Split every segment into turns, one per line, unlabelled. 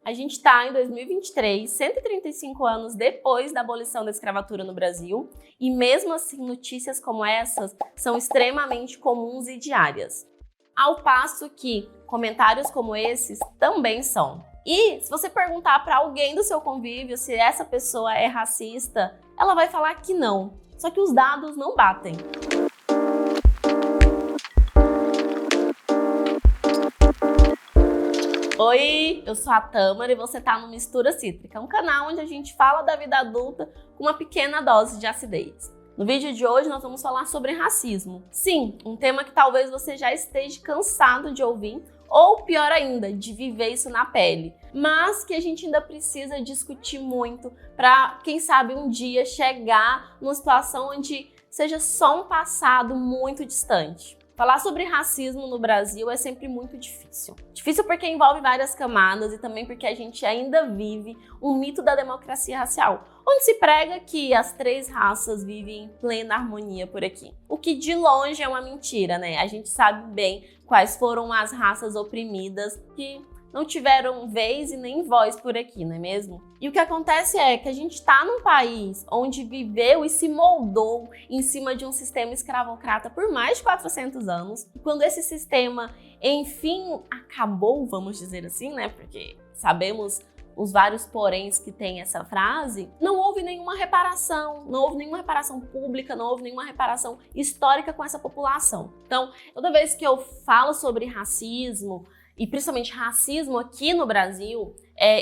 A gente está em 2023, 135 anos depois da abolição da escravatura no Brasil, e mesmo assim notícias como essas são extremamente comuns e diárias. Ao passo que comentários como esses também são. E se você perguntar para alguém do seu convívio se essa pessoa é racista, ela vai falar que não. Só que os dados não batem. Oi, eu sou a Tâmara e você tá no Mistura Cítrica, um canal onde a gente fala da vida adulta com uma pequena dose de acidez. No vídeo de hoje nós vamos falar sobre racismo. Sim, um tema que talvez você já esteja cansado de ouvir, ou pior ainda, de viver isso na pele, mas que a gente ainda precisa discutir muito para, quem sabe, um dia chegar numa situação onde seja só um passado muito distante. Falar sobre racismo no Brasil é sempre muito difícil. Difícil porque envolve várias camadas e também porque a gente ainda vive um mito da democracia racial, onde se prega que as três raças vivem em plena harmonia por aqui. O que de longe é uma mentira, né? A gente sabe bem quais foram as raças oprimidas que não tiveram vez e nem voz por aqui, não é mesmo? E o que acontece é que a gente está num país onde viveu e se moldou em cima de um sistema escravocrata por mais de 400 anos. E quando esse sistema, enfim, acabou, vamos dizer assim, né? Porque sabemos os vários poréns que tem essa frase, não houve nenhuma reparação, não houve nenhuma reparação pública, não houve nenhuma reparação histórica com essa população. Então, toda vez que eu falo sobre racismo, e principalmente racismo aqui no Brasil,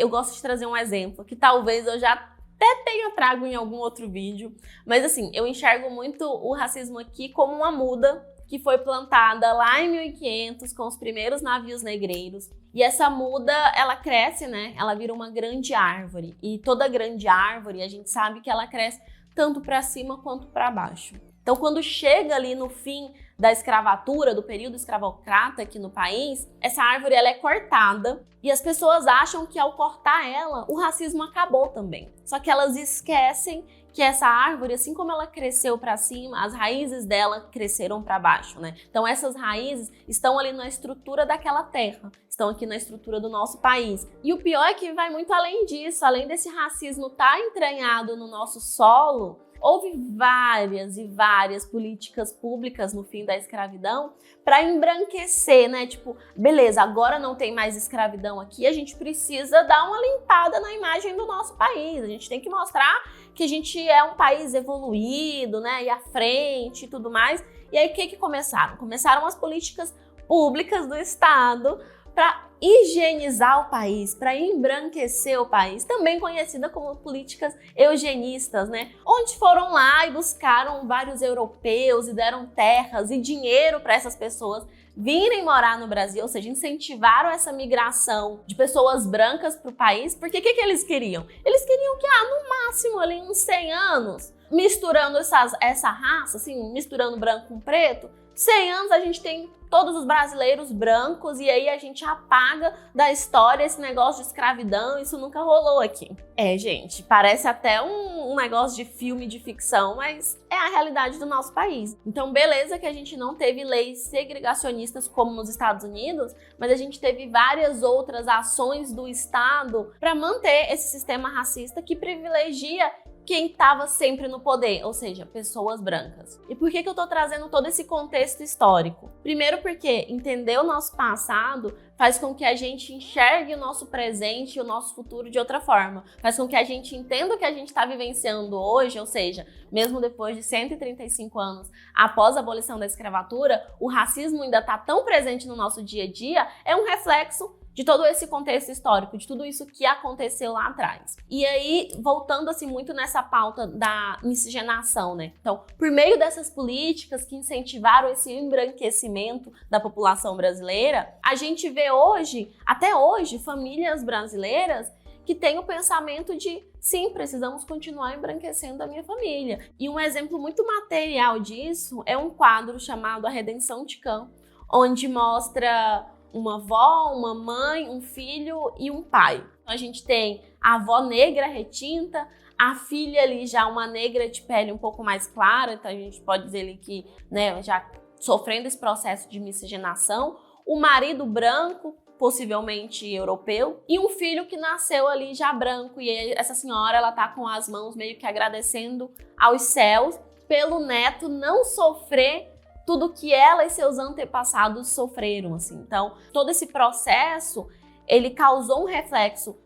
eu gosto de trazer um exemplo que talvez eu já até tenha trago em algum outro vídeo, mas assim, eu enxergo muito o racismo aqui como uma muda que foi plantada lá em 1500 com os primeiros navios negreiros. E essa muda, ela cresce, né? Ela vira uma grande árvore. E toda grande árvore, a gente sabe que ela cresce tanto para cima quanto para baixo. Então, quando chega ali no fim da escravatura, do período escravocrata aqui no país, essa árvore ela é cortada e as pessoas acham que ao cortar ela, o racismo acabou também. Só que elas esquecem que essa árvore, assim como ela cresceu para cima, as raízes dela cresceram para baixo, né? Então essas raízes estão ali na estrutura daquela terra, estão aqui na estrutura do nosso país. E o pior é que vai muito além disso, além desse racismo estar entranhado no nosso solo, houve várias e várias políticas públicas no fim da escravidão para embranquecer, né? Tipo, beleza, agora não tem mais escravidão aqui, a gente precisa dar uma limpada na imagem do nosso país. A gente tem que mostrar que a gente é um país evoluído, né? E à frente e tudo mais. E aí o que começaram? Começaram as políticas públicas do Estado para higienizar o país, para embranquecer o país, também conhecida como políticas eugenistas, né? Onde foram lá e buscaram vários europeus e deram terras e dinheiro para essas pessoas virem morar no Brasil, ou seja, incentivaram essa migração de pessoas brancas para o país, porque o que eles queriam? Eles queriam que, no máximo, ali uns 100 anos, misturando essa raça, assim, misturando branco com preto, 100 anos a gente tem todos os brasileiros brancos e aí a gente apaga da história esse negócio de escravidão, isso nunca rolou aqui. Gente, parece até um negócio de filme de ficção, mas é a realidade do nosso país. Então, beleza que a gente não teve leis segregacionistas como nos Estados Unidos, mas a gente teve várias outras ações do Estado para manter esse sistema racista que privilegia quem estava sempre no poder, ou seja, pessoas brancas. E por que eu tô trazendo todo esse contexto histórico? Primeiro porque entender o nosso passado faz com que a gente enxergue o nosso presente e o nosso futuro de outra forma. Faz com que a gente entenda o que a gente está vivenciando hoje, ou seja, mesmo depois de 135 anos após a abolição da escravatura, o racismo ainda está tão presente no nosso dia a dia, é um reflexo de todo esse contexto histórico, de tudo isso que aconteceu lá atrás. E aí, voltando assim muito nessa pauta da miscigenação, né? Então, por meio dessas políticas que incentivaram esse embranquecimento da população brasileira, a gente vê hoje, até hoje, famílias brasileiras que têm o pensamento de, sim, precisamos continuar embranquecendo a minha família. E um exemplo muito material disso é um quadro chamado A Redenção de Cã, onde mostra uma avó, uma mãe, um filho e um pai. Então, a gente tem a avó negra retinta, a filha ali já uma negra de pele um pouco mais clara, então a gente pode dizer ali que, né, já sofrendo esse processo de miscigenação, o marido branco, possivelmente europeu, e um filho que nasceu ali já branco, e essa senhora, ela tá com as mãos meio que agradecendo aos céus pelo neto não sofrer tudo que ela e seus antepassados sofreram, assim. Então, todo esse processo, ele causou um reflexo,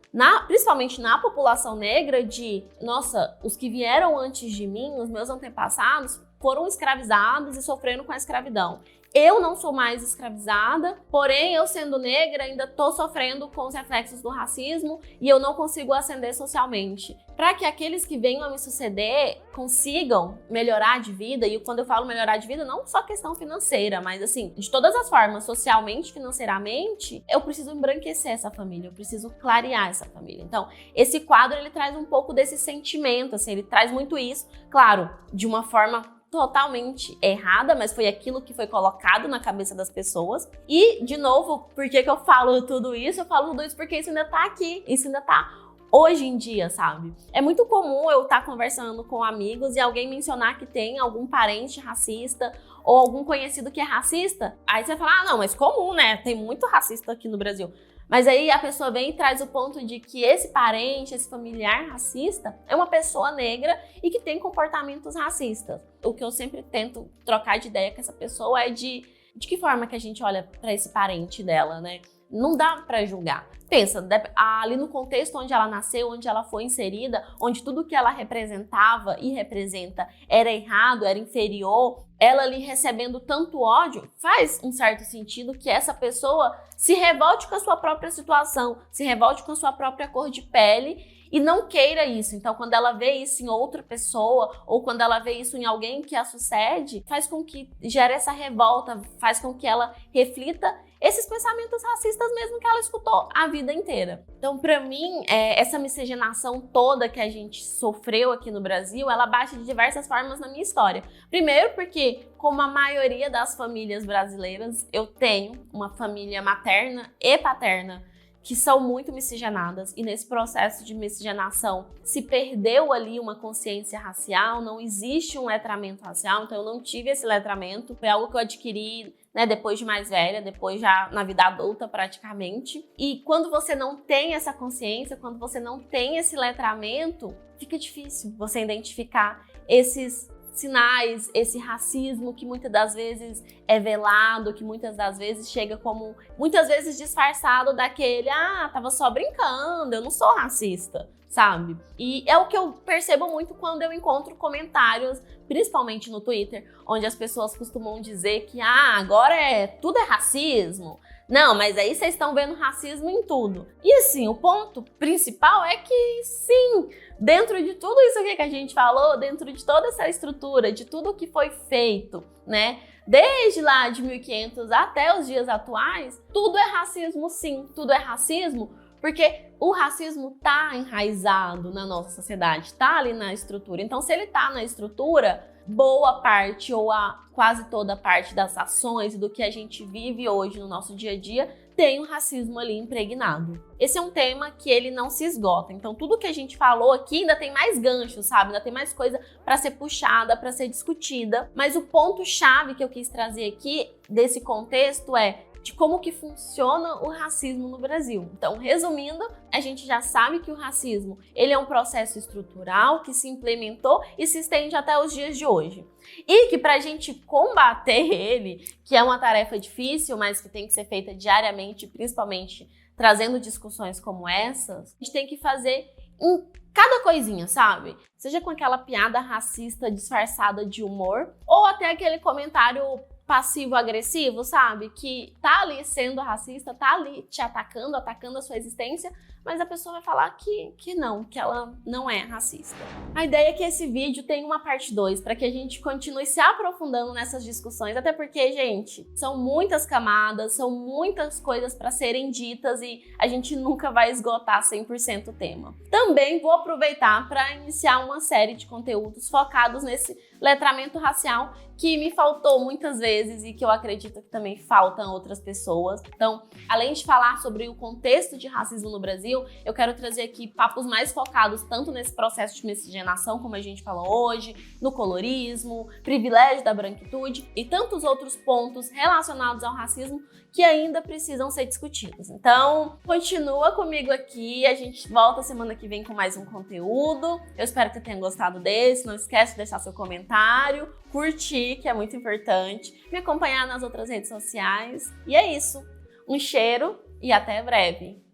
principalmente na população negra, de, nossa, os que vieram antes de mim, os meus antepassados, foram escravizados e sofreram com a escravidão. Eu não sou mais escravizada, porém, eu sendo negra, ainda estou sofrendo com os reflexos do racismo e eu não consigo ascender socialmente. Para que aqueles que venham a me suceder consigam melhorar de vida, e quando eu falo melhorar de vida, não só questão financeira, mas assim, de todas as formas, socialmente, financeiramente, eu preciso embranquecer essa família, eu preciso clarear essa família. Então, esse quadro, ele traz um pouco desse sentimento, assim, ele traz muito isso, claro, de uma forma totalmente errada, mas foi aquilo que foi colocado na cabeça das pessoas. E, de novo, por que eu falo tudo isso? Eu falo tudo isso porque isso ainda tá aqui, isso ainda tá hoje em dia, sabe? É muito comum eu estar conversando com amigos e alguém mencionar que tem algum parente racista ou algum conhecido que é racista. Aí você vai falar, ah, não, mas comum, né? Tem muito racista aqui no Brasil. Mas aí a pessoa vem e traz o ponto de que esse parente, esse familiar racista é uma pessoa negra e que tem comportamentos racistas. O que eu sempre tento trocar de ideia com essa pessoa é de que forma que a gente olha para esse parente dela, né? Não dá para julgar. Pensa, ali no contexto onde ela nasceu, onde ela foi inserida, onde tudo que ela representava e representa era errado, era inferior, ela ali recebendo tanto ódio, faz um certo sentido que essa pessoa se revolte com a sua própria situação, se revolte com a sua própria cor de pele e não queira isso. Então, quando ela vê isso em outra pessoa ou quando ela vê isso em alguém que a sucede, faz com que gere essa revolta, faz com que ela reflita esses pensamentos racistas mesmo que ela escutou a vida inteira. Então, para mim, essa miscigenação toda que a gente sofreu aqui no Brasil, ela bate de diversas formas na minha história. Primeiro porque, como a maioria das famílias brasileiras, eu tenho uma família materna e paterna que são muito miscigenadas, e nesse processo de miscigenação se perdeu ali uma consciência racial, não existe um letramento racial, então eu não tive esse letramento, foi algo que eu adquiri, né, depois de mais velha, depois já na vida adulta praticamente. E quando você não tem essa consciência, quando você não tem esse letramento, fica difícil você identificar esses sinais, esse racismo que muitas das vezes é velado, que muitas das vezes chega como, muitas vezes disfarçado daquele, tava só brincando, eu não sou racista, sabe? E é o que eu percebo muito quando eu encontro comentários, principalmente no Twitter, onde as pessoas costumam dizer que, agora tudo é racismo. Não, mas aí vocês estão vendo racismo em tudo. E assim, o ponto principal é que sim, dentro de tudo isso aqui que a gente falou, dentro de toda essa estrutura, de tudo que foi feito, né? Desde lá de 1500 até os dias atuais, tudo é racismo sim, tudo é racismo, porque o racismo tá enraizado na nossa sociedade, tá ali na estrutura. Então, se ele tá na estrutura, boa parte ou quase toda parte das ações e do que a gente vive hoje no nosso dia a dia tem o racismo ali impregnado. Esse é um tema que ele não se esgota. Então, tudo que a gente falou aqui ainda tem mais ganchos, sabe? Ainda tem mais coisa para ser puxada, para ser discutida. Mas o ponto-chave que eu quis trazer aqui desse contexto é de como que funciona o racismo no Brasil. Então, resumindo, a gente já sabe que o racismo ele é um processo estrutural que se implementou e se estende até os dias de hoje. E que para a gente combater ele, que é uma tarefa difícil, mas que tem que ser feita diariamente, principalmente trazendo discussões como essas, a gente tem que fazer em cada coisinha, sabe? Seja com aquela piada racista disfarçada de humor, ou até aquele comentário passivo-agressivo, sabe? Que tá ali sendo racista, tá ali te atacando a sua existência, mas a pessoa vai falar que não, que ela não é racista. A ideia é que esse vídeo tenha uma parte 2, para que a gente continue se aprofundando nessas discussões, até porque, gente, são muitas camadas, são muitas coisas para serem ditas e a gente nunca vai esgotar 100% o tema. Também vou aproveitar para iniciar uma série de conteúdos focados nesse letramento racial que me faltou muitas vezes e que eu acredito que também faltam outras pessoas. Então, além de falar sobre o contexto de racismo no Brasil, Brasil, eu quero trazer aqui papos mais focados tanto nesse processo de miscigenação, como a gente falou hoje, no colorismo, privilégio da branquitude e tantos outros pontos relacionados ao racismo que ainda precisam ser discutidos. Então, continua comigo aqui, a gente volta semana que vem com mais um conteúdo. Eu espero que você tenha gostado desse, não esquece de deixar seu comentário, curtir, que é muito importante, me acompanhar nas outras redes sociais. E é isso. Um cheiro e até breve!